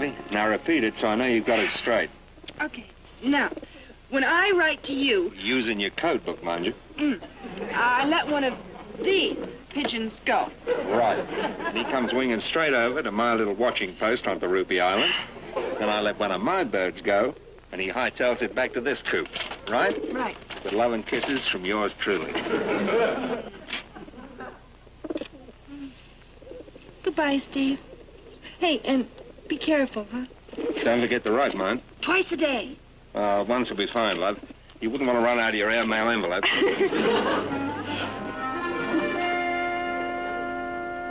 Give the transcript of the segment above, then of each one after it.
Lovey. Now repeat it so I know you've got it straight. Okay. Now, when I write to you... Using your code book, mind you. I let one of these pigeons go. Right. And he comes winging straight over to my little watching post on the Ruby Island. Then I let one of my birds go, and he hightails it back to this coop. Right? Right. With love and kisses from yours truly. Goodbye, Steve. Hey, and be careful, huh? Don't forget to write, mind. Twice a day. Once will be fine, love. You wouldn't want to run out of your airmail envelope.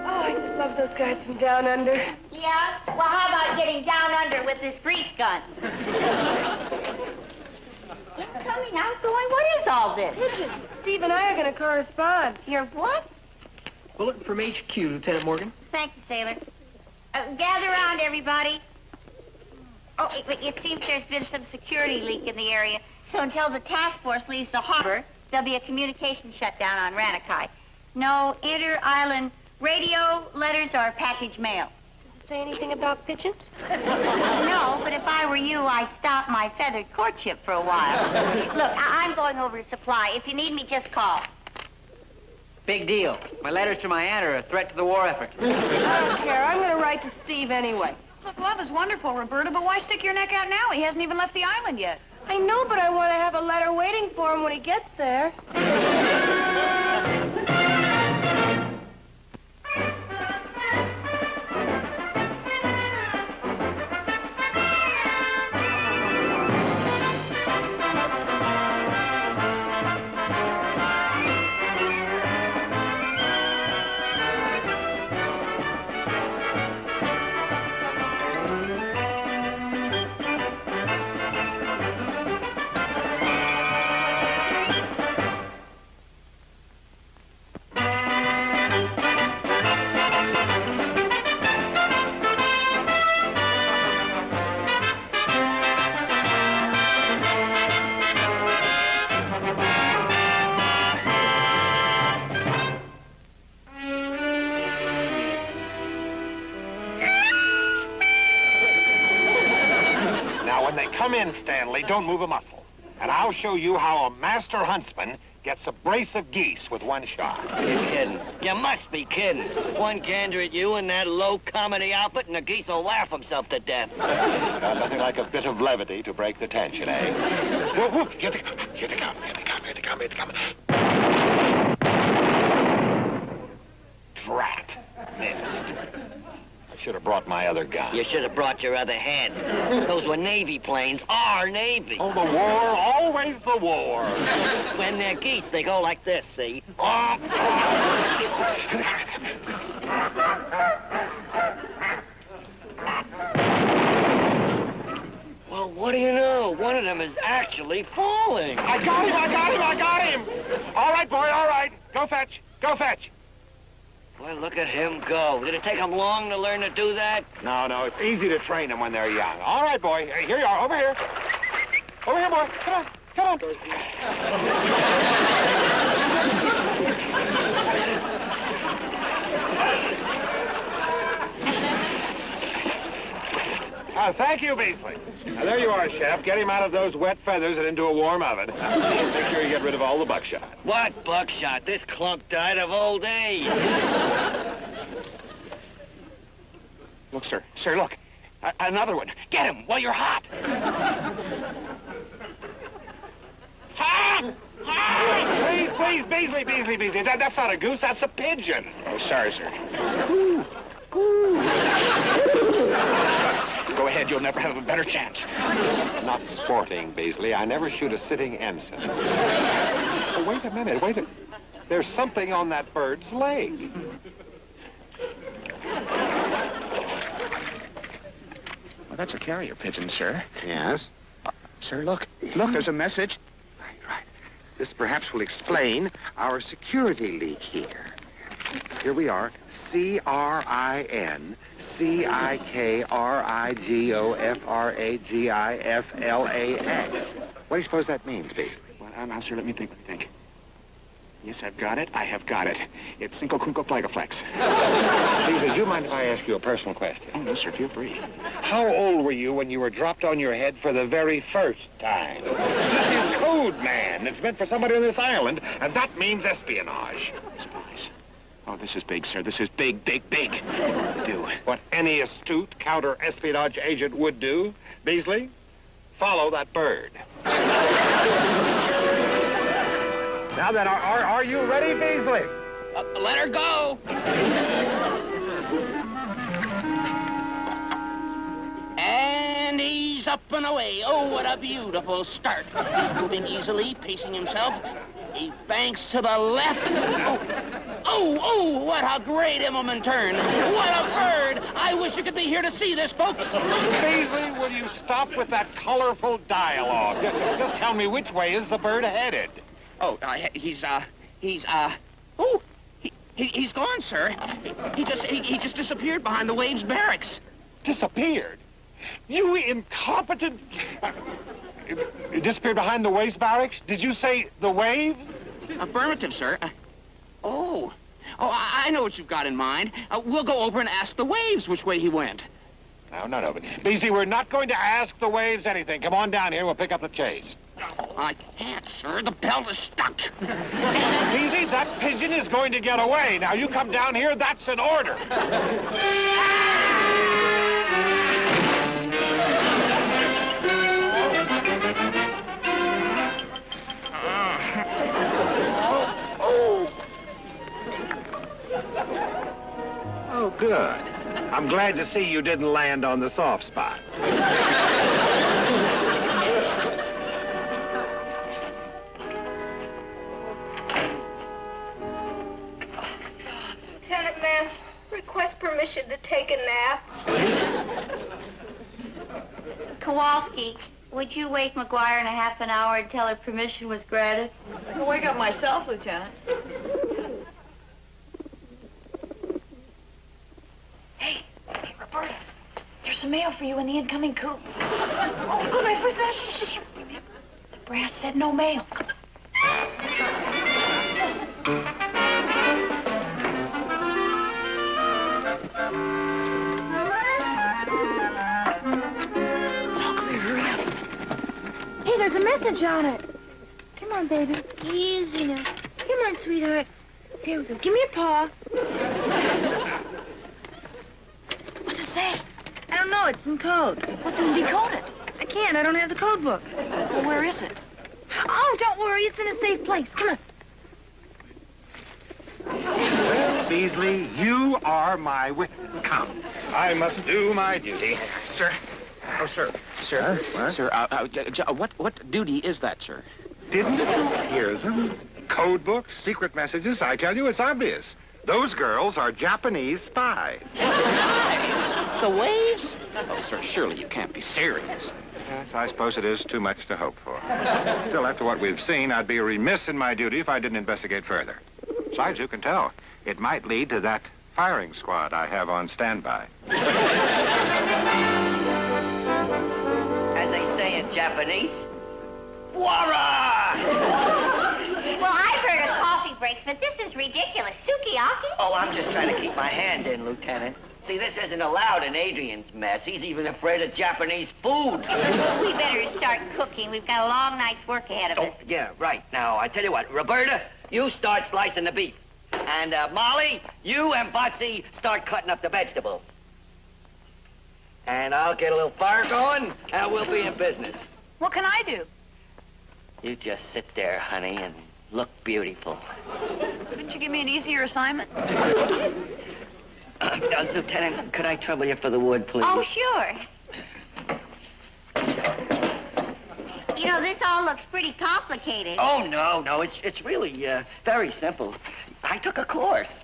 I just love those guys from down under. Yeah? Well, how about getting down under with this grease gun? Coming out, going, what is all this? Pigeon, Steve and I are going to correspond. You're what? Bulletin from HQ, Lieutenant Morgan. Thank you, sailor. Gather around, everybody. Oh, it seems there's been some security leak in the area, so until the task force leaves the harbor, there'll be a communication shutdown on Ranakai. No inter-island radio, letters, or package mail. Does it say anything about pigeons? No, but if I were you, I'd stop my feathered courtship for a while. Look, I'm going over to supply. If you need me, just call. Big deal. My letters to my aunt are a threat to the war effort. I don't care. I'm going to write to Steve anyway. Look, love is wonderful, Roberta, but why stick your neck out now? He hasn't even left the island yet. I know, but I want to have a letter waiting for him when he gets there. Come in, Stanley. Don't move a muscle. And I'll show you how a master huntsman gets a brace of geese with one shot. You're kidding. You must be kidding. One gander at you in that low comedy outfit, and the geese will laugh himself to death. Nothing like a bit of levity to break the tension, eh? Whoop, whoop. Here they come. Here they come. Here they come. Here they come. Here they come. Drat. Missed. I should have brought my other gun. You should have brought your other head. Those were Navy planes. Our Navy. Oh, the war. Always the war. When they're geese, they go like this, see? Oh. Well, what do you know? One of them is actually falling. I got him. I got him. I got him. All right, boy. All right. Go fetch. Go fetch. Well, look at him go. Did it take him long to learn to do that? No, no, it's easy to train them when they're young. All right, boy. Here you are. Over here. Over here, boy. Come on. Come on. Thank you, Beasley. Now, there you are, Chef. Get him out of those wet feathers and into a warm oven. Make sure you get rid of all the buckshot. What buckshot? This clump died of old age. Look, sir. Sir, look. Another one. Get him while you're hot. Hot! Please, please, Beasley, Beasley, Beasley. That's not a goose. That's a pigeon. Oh, sorry, sir. Go ahead, you'll never have a better chance. Not sporting, Beasley. I never shoot a sitting ensign. Oh, wait a minute, wait a... There's something on that bird's leg. Well, that's a carrier pigeon, sir. Yes? Sir, look. Look, there's a message. Right. This perhaps will explain our security leak here. Here we are. CRINCIKRIGOFRAGIFLAX. What do you suppose that means, Beasley? Well, now, sir, let me think. Yes, I've got it. I have got it. It's Cinco Quinco Flagaflex. Beasley, do you mind if I ask you a personal question? Oh, no, sir. Feel free. How old were you when you were dropped on your head for the very first time? This is code, man. It's meant for somebody on this island, and that means espionage. Spies. Oh, this is big, sir. This is big, big, big. What do we do? What any astute counter-espionage agent would do, Beasley, follow that bird. Now then, are you ready, Beasley? Let her go. And he's up and away. Oh, what a beautiful start. Moving easily, pacing himself. He banks to the left. Oh, what a great Immelman turn. What a bird. I wish you could be here to see this, folks. Beasley, will you stop with that colorful dialogue? Just tell me, which way is the bird headed? Oh, he's gone, sir. He just disappeared behind the Waves barracks. Disappeared? You incompetent... You disappeared behind the Waves barracks? Did you say the Waves? Affirmative, sir. I know what you've got in mind. We'll go over and ask the Waves which way he went. No, none of it. Beasley, we're not going to ask the Waves anything. Come on down here, we'll pick up the chase. I can't, sir. The belt is stuck. Beasley, that pigeon is going to get away. Now, you come down here, that's an order. Oh, good. I'm glad to see you didn't land on the soft spot. Lieutenant, ma'am, request permission to take a nap. Kowalski, would you wake McGuire in a half an hour until her permission was granted? I'll wake up myself, Lieutenant. Hey, Roberta. There's some mail for you in the incoming coop. Oh, good, my first message. The brass said no mail. Hey, there's a message on it. Come on, baby. Easy now. Come on, sweetheart. Here we go. Give me a paw. What's it say? I don't know. It's in code. Well, then decode it. I can't. I don't have the code book. Well, where is it? Oh, don't worry. It's in a safe place. Come on. Beasley, you are my witness. Come. I must do my duty. Sir? Oh, sir. Sir? What? Sir, what duty is that, sir? Didn't you hear them? Code books, secret messages. I tell you, it's obvious. Those girls are Japanese spies. The Waves? Oh, sir, surely you can't be serious. Yes, I suppose it is too much to hope for. Still, after what we've seen, I'd be remiss in my duty if I didn't investigate further. Besides, who can tell? It might lead to that firing squad I have on standby. As they say in Japanese, Wara! Well, I've heard of coffee breaks, but this is ridiculous. Sukiyaki? Oh, I'm just trying to keep my hand in, Lieutenant. See, this isn't allowed in Adrian's mess. He's even afraid of Japanese food. We better start cooking. We've got a long night's work ahead of us. Oh, yeah, right. Now, I tell you what, Roberta, you start slicing the beef. And, Molly, you and Botsy start cutting up the vegetables. And I'll get a little fire going, and we'll be in business. What can I do? You just sit there, honey, and look beautiful. Couldn't you give me an easier assignment? Lieutenant, could I trouble you for the wood, please? Oh, sure. You know, this all looks pretty complicated. Oh, no, it's really very simple. I took a course.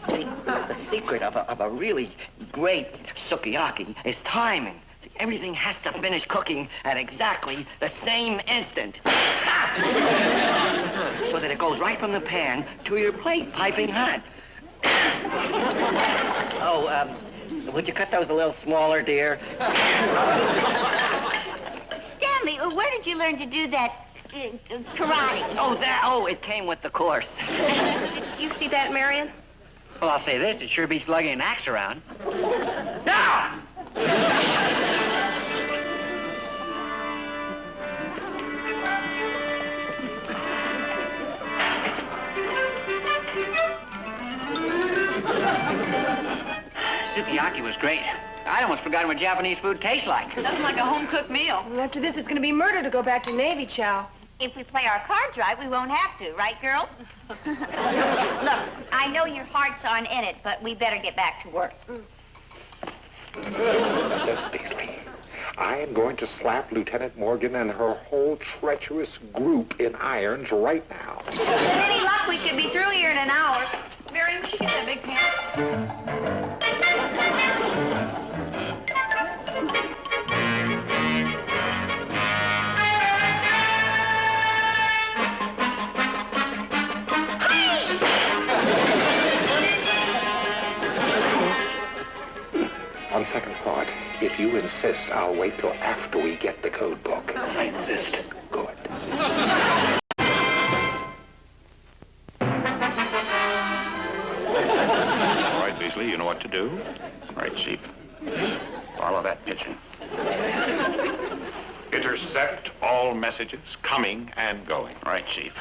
See, the secret of a really great sukiyaki is timing. See, everything has to finish cooking at exactly the same instant. So that it goes right from the pan to your plate, piping hot. Oh, would you cut those a little smaller, dear? Stanley, where did you learn to do that karate. Oh, that. Oh, it came with the course. Did you see that, Marion? Well, I'll say this. It sure beats lugging an axe around. Now! Sukiyaki was great. I almost forgot what Japanese food tastes like. Nothing like a home-cooked meal. And after this, it's going to be murder to go back to Navy chow. If we play our cards right, we won't have to, right, girls? Look, I know your hearts aren't in it, but we better get back to work. Listen, Beasley. I am going to slap Lieutenant Morgan and her whole treacherous group in irons right now. With any luck, we should be through here in an hour. Mary, would you get that big pan? On second thought, if you insist, I'll wait till after we get the code book. I insist. Good. All right, Beasley, you know what to do? All right, Chief. Follow that pigeon. Intercept all messages coming and going. All right, Chief.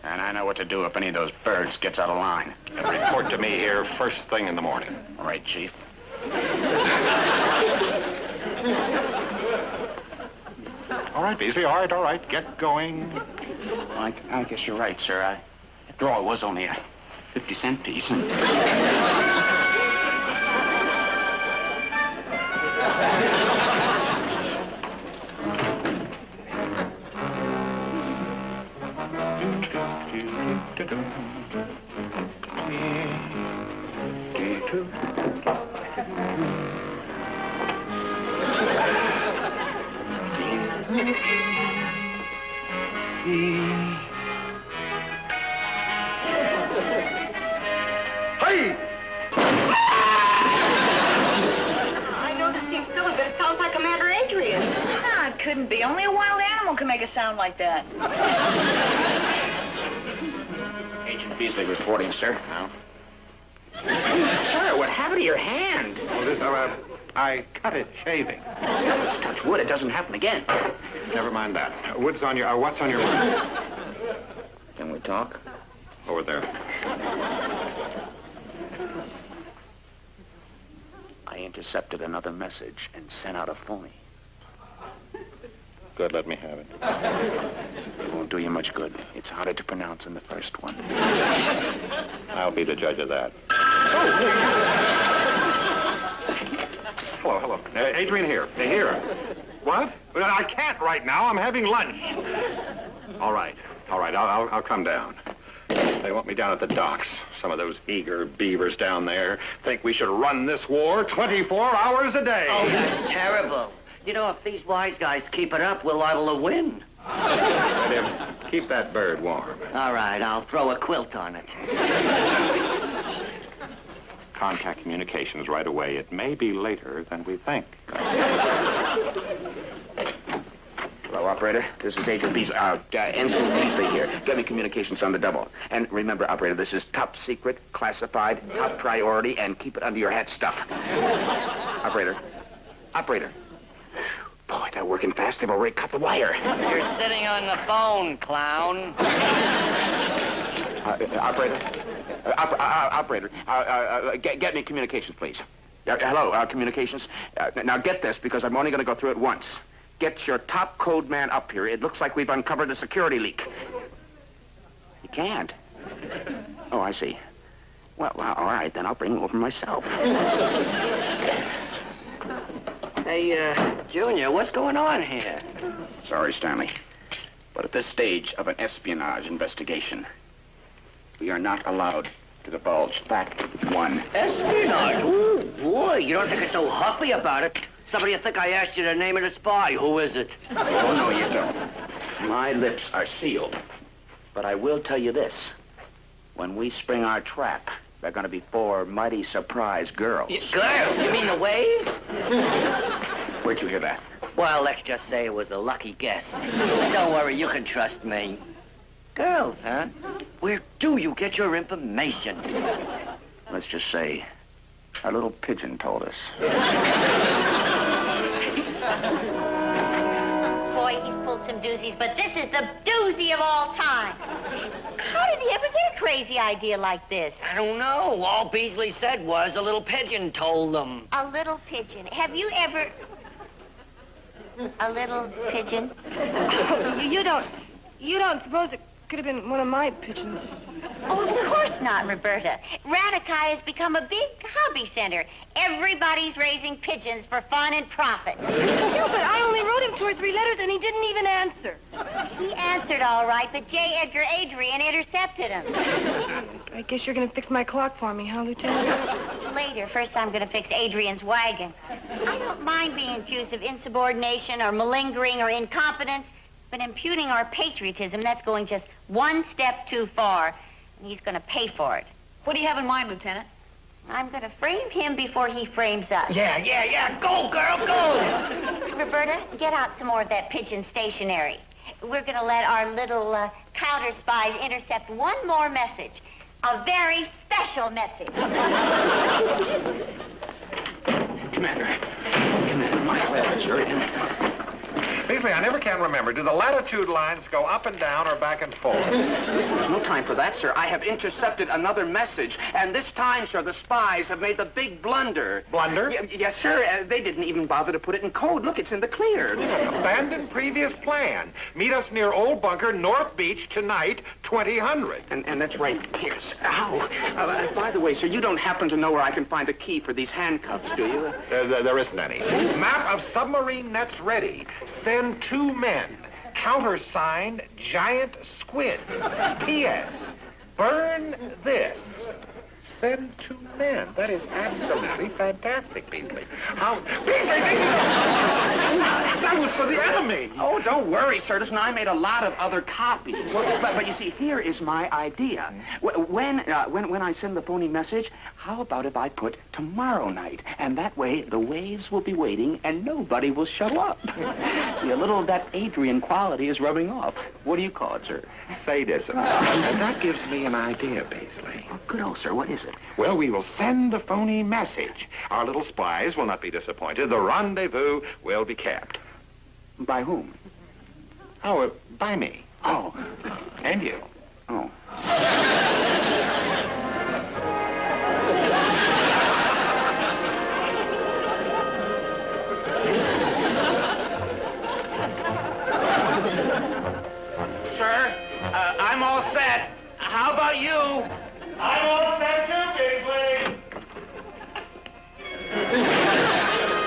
And I know what to do if any of those birds gets out of line. And report to me here first thing in the morning. All right, Chief. All right, Beasley, all right, get going. Well, I guess you're right, sir. After all, it was only a 50-cent piece. Hey! I know this seems silly, but it sounds like Commander Adrian. No, it couldn't be. Only a wild animal can make a sound like that. Agent Beasley reporting, sir. Now. Sir, what happened to your hand? Well, this, I cut it shaving. Let's touch wood. It doesn't happen again. Never mind that. What's on your mind? Can we talk? Over there. I intercepted another message and sent out a phony. Good, let me have it. It won't do you much good. It's harder to pronounce than the first one. I'll be the judge of that. Hello. Adrian here. Here. What? Well, I can't right now. I'm having lunch. All right. I'll come down. They want me down at the docks. Some of those eager beavers down there think we should run this war 24 hours a day. Oh, that's terrible. You know, if these wise guys keep it up, we're liable to win. Keep that bird warm. All right, I'll throw a quilt on it. Contact communications right away. It may be later than we think. Hello, operator. This is Agent Beasley. Ensign Beasley here. Get me communications on the double. And remember, operator, this is top secret, classified, top priority, and keep it under your hat stuff. Operator. Boy, they're working fast. They've already cut the wire. You're sitting on the phone, clown. Operator, get me communications, please. Hello, communications. Now get this, because I'm only going to go through it once. Get your top code man up here. It looks like we've uncovered a security leak. You can't? Oh, I see. Well, all right, then I'll bring him over myself. Hey, Junior, what's going on here? Sorry, Stanley. But at this stage of an espionage investigation, we are not allowed to divulge fact one. Espionage? Oh, boy, you don't think it's so huffy about it. Somebody will think I asked you the name of the spy. Who is it? Oh, no, you don't. My lips are sealed. But I will tell you this. When we spring our trap, they're going to be 4 mighty surprised girls. Girls? You mean the waves? Where'd you hear that? Well, let's just say it was a lucky guess. Don't worry, you can trust me. Girls, huh? Where do you get your information? Let's just say, our little pigeon told us. Boy, he's pulled some doozies, but this is the doozy of all time. How did he ever get a crazy idea like this? I don't know. All Beasley said was a little pigeon told them. A little pigeon. Have you ever... A little pigeon? You don't suppose it could have been one of my pigeons? Oh, of course not, Roberta. Radikai has become a big hobby center. Everybody's raising pigeons for fun and profit. Yeah, but I only wrote him 2 or 3 letters, and he didn't even answer. He answered all right, but J. Edgar Adrian intercepted him. I guess you're going to fix my clock for me, huh, Lieutenant? Later. First, I'm going to fix Adrian's wagon. I don't mind being accused of insubordination or malingering or incompetence, but imputing our patriotism, that's going just one step too far. And he's going to pay for it. What do you have in mind, Lieutenant? I'm going to frame him before he frames us. Yeah. Go, girl, go! Roberta, get out some more of that pigeon stationery. We're going to let our little counter spies intercept one more message. A very special message. Commander, my latitude. Beasley, I never can remember. Do the latitude lines go up and down or back and forth? Listen, there's no time for that, sir. I have intercepted another message, and this time, sir, the spies have made the big blunder. Blunder? Yes, sir. They didn't even bother to put it in code. Look, it's in the clear. Abandoned previous plan. Meet us near Old Bunker, North Beach, tonight, 2000. And that's right here, sir. Ow. By the way, sir, you don't happen to know where I can find a key for these handcuffs, do you? There isn't any. Map of submarine nets ready. Send 2 men. Countersigned Giant Squid. P.S. Burn this. Send 2 men. That is absolutely fantastic, Beasley. How... Beasley! That was for the enemy. Oh, don't worry, sir. Listen, I made a lot of other copies. But you see, here is my idea. When I send the phony message, how about if I put tomorrow night? And that way, the waves will be waiting and nobody will show up. See, a little of that Adrian quality is rubbing off. What do you call it, sir? Sadism. And that gives me an idea, Beasley. Oh, good old sir. What is it? Well, we will send the phony message. Our little spies will not be disappointed. The rendezvous will be kept. By whom? Oh, by me. Oh. And you. Oh. Sir, I'm all set. How about you? I'm all set too, Beasley.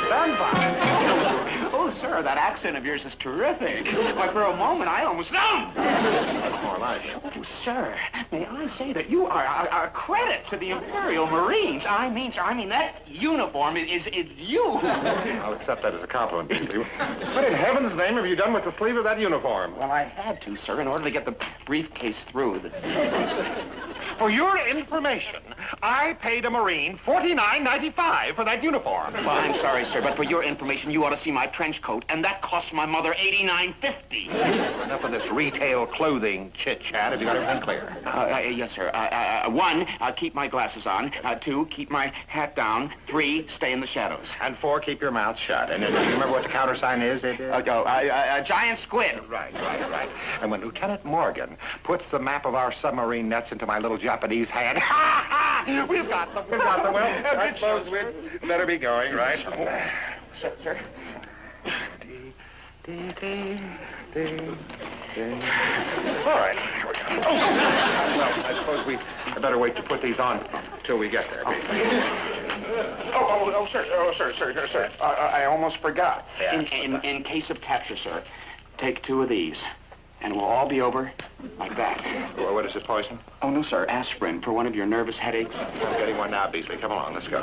Done fine. Oh, sir, that accent of yours is terrific. Why, for a moment, I almost... That's more like it. Oh, sir, may I say that you are a credit to the Imperial Marines. I mean, sir, that uniform is you. I'll accept that as a compliment, Beasley. What in heaven's name have you done with the sleeve of that uniform? Well, I had to, sir, in order to get the briefcase through. For your information, I paid a Marine $49.95 for that uniform. Well, I'm sorry, sir, but for your information, you ought to see my trench coat, and that cost my mother $89.50. Enough of this retail clothing chit-chat. Have you got everything clear? Yes, sir. 1, keep my glasses on. 2, keep my hat down. 3, stay in the shadows. And 4, keep your mouth shut. And do you remember what the countersign is? Giant squid. Right. And when Lieutenant Morgan puts the map of our submarine nets into my little Japanese hand, we've got them. Well, I suppose we'd better be going, right? Sir. All right, here we go. Well, I suppose we better wait to put these on till we get there. Sir. I almost forgot. Yeah. In case of capture, sir, take 2 of these, and we'll all be over like that. Well, what is it, poison? Oh, no, sir. Aspirin for one of your nervous headaches. I'm getting one now, Beasley. Come along, let's go.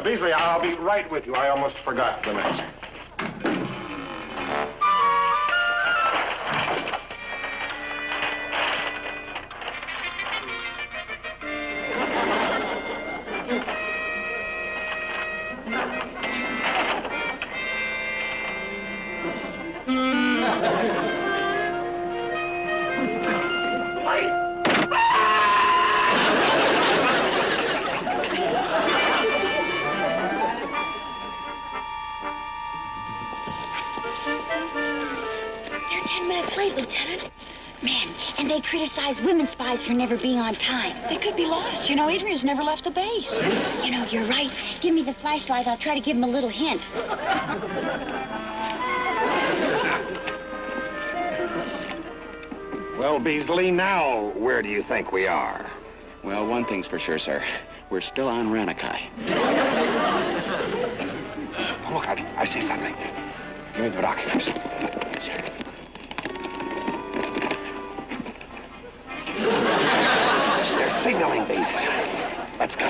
Beasley, I'll be right with you. I almost forgot the mess. We're 10 minutes late, Lieutenant. Man, and they criticize women spies for never being on time. They could be lost. You know, Adrian's never left the base. You know, you're right. Give me the flashlight. I'll try to give him a little hint. Well, Beasley, now where do you think we are? Well, one thing's for sure, sir. We're still on Ranakai. Oh, look, I see something. Give me the binoculars. Sir. They're signaling, Beasley. Let's go.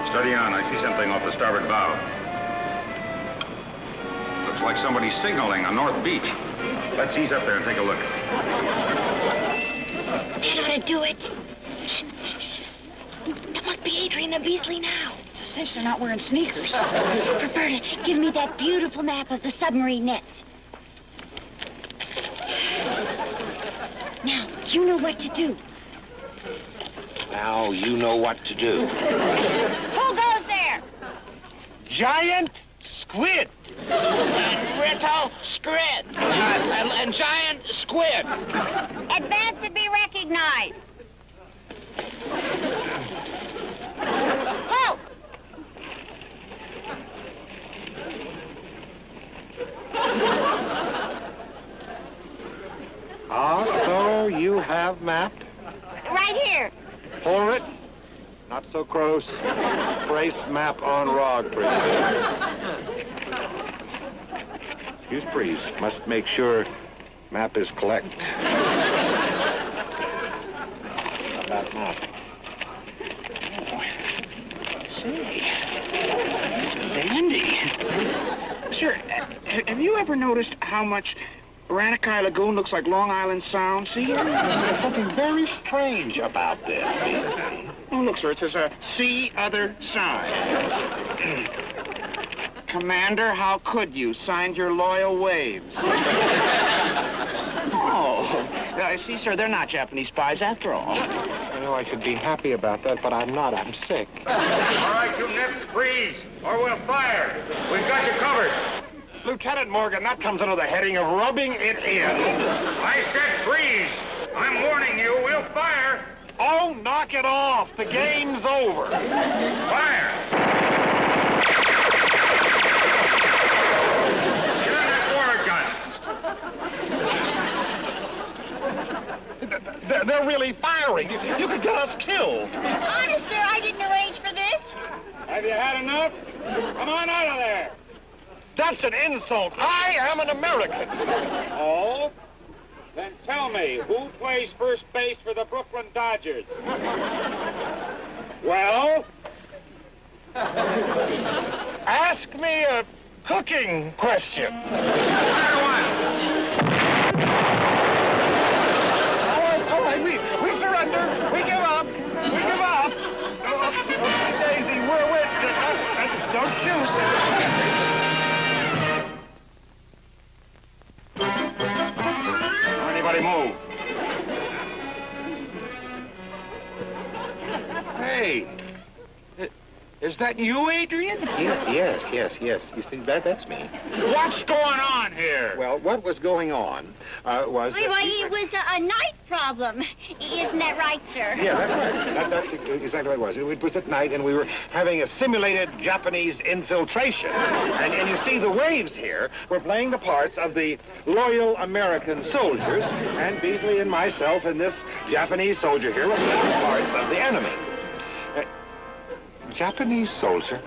Steady on. I see something off the starboard bow. Looks like somebody's signaling on North Beach. Let's ease up there and take a look. That ought to do it. Shh. That must be Adrian and Beasley now. It's a cinch they're not wearing sneakers. Roberta, give me that beautiful map of the submarine nets. Now, you know what to do. Now you know what to do. Who goes there? Giant squid. Little squid. And giant squid. Advance and be recognized. Halt! Ah, so you have mapped? Right here. For it. Not so close. Brace map on rod, please. Excuse, please. Must make sure map is correct. About map. Say, dandy. Sir, have you ever noticed how much Ranakai Lagoon looks like Long Island Sound? See here? There's something very strange about this, Beasley. Oh, look, sir, it says, see other side. Commander, how could you? Signed your loyal waves. Oh, see, sir, they're not Japanese spies after all. I know I should be happy about that, but I'm not. I'm sick. All right, you nips, freeze, or we'll fire. We've got you covered. Lieutenant Morgan, that comes under the heading of rubbing it in. I said freeze. I'm warning you, we'll fire. Oh, knock it off. The game's over. Fire. Get on that water gun. They're really firing. You could get us killed. Honest, sir, I didn't arrange for this. Have you had enough? Come on out of there. That's an insult. I am an American. Oh? Then tell me, who plays first base for the Brooklyn Dodgers? Well? Ask me a cooking question. All right, we surrender. We give up. We give up. Oh, Daisy, we're with you. Don't shoot. Anybody move? Hey, is that you, Adrian? Yes. You see, that's me. What's going on here? Well, what was going on was... Why, it was a night problem. Isn't that right, sir? Yeah, that's right. That's exactly what it was. It was at night, and we were having a simulated Japanese infiltration. And you see, the waves here were playing the parts of the loyal American soldiers, and Beasley and myself and this Japanese soldier here were playing the parts of the enemy. Japanese soldier?